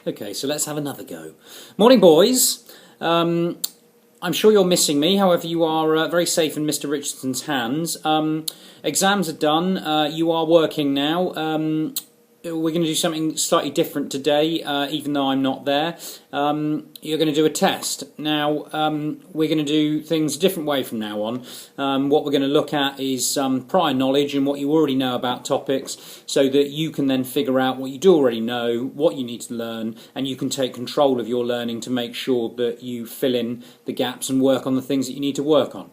Okay, so let's have another go. Morning, boys. I'm sure you're missing me. However, you are very safe in Mr. Richardson's hands. Exams are done. You are working now. We're going to do something slightly different today, even though I'm not there. You're going to do a test. Now, we're going to do things a different way from now on. What we're going to look at is prior knowledge and what you already know about topics, so that you can then figure out what you do already know, what you need to learn, and you can take control of your learning to make sure that you fill in the gaps and work on the things that you need to work on.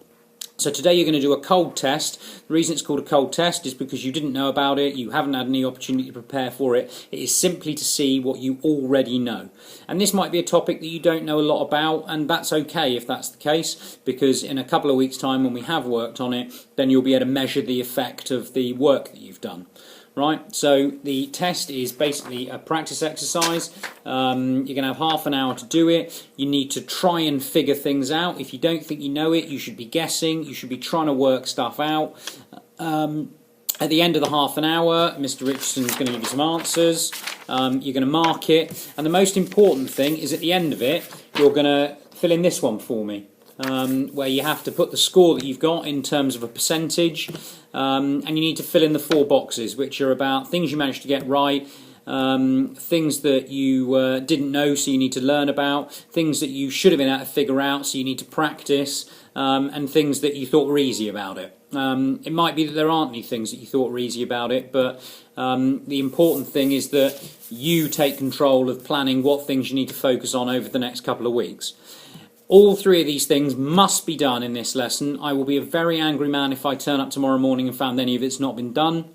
So today you're going to do a cold test. The reason it's called a cold test is because you didn't know about it, you haven't had any opportunity to prepare for it. It is simply to see what you already know. And this might be a topic that you don't know a lot about, and that's okay if that's the case, because in a couple of weeks' time when we have worked on it, then you'll be able to measure the effect of the work that you've done. Right, so the test is basically a practice exercise. You're going to have half an hour to do it. You need to try and figure things out. If you don't think you know it, you should be guessing. You should be trying to work stuff out. At the end of the half an hour, Mr. Richardson is going to give you some answers. You're going to mark it. And the most important thing is at the end of it, you're going to fill in this one for me. Where you have to put the score that you've got in terms of a percentage, and you need to fill in the 4 boxes, which are about things you managed to get right, things that you didn't know, so you need to learn about, things that you should have been able to figure out, so you need to practice, and things that you thought were easy about it. It might be that there aren't any things that you thought were easy about it, but the important thing is that you take control of planning what things you need to focus on over the next couple of weeks. All 3 of these things must be done in this lesson. I will be a very angry man if I turn up tomorrow morning and found any of it's not been done.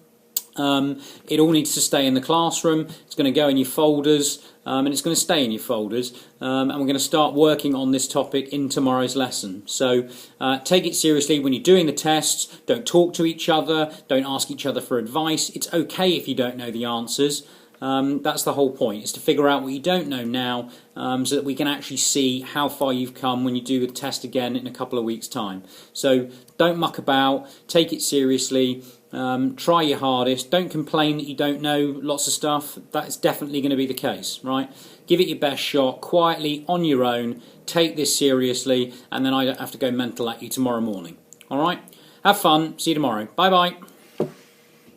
It all needs to stay in the classroom. It's going to go in your folders, and it's going to stay in your folders. And we're going to start working on this topic in tomorrow's lesson. So take it seriously when you're doing the tests. Don't talk to each other. Don't ask each other for advice. It's okay if you don't know the answers. That's the whole point, is to figure out what you don't know now, so that we can actually see how far you've come when you do the test again in a couple of weeks' time. So don't muck about, take it seriously, try your hardest, don't complain that you don't know lots of stuff. That's definitely going to be the case, right? Give it your best shot, quietly, on your own, take this seriously, and then I don't have to go mental at you tomorrow morning. Alright? Have fun, see you tomorrow. Bye bye.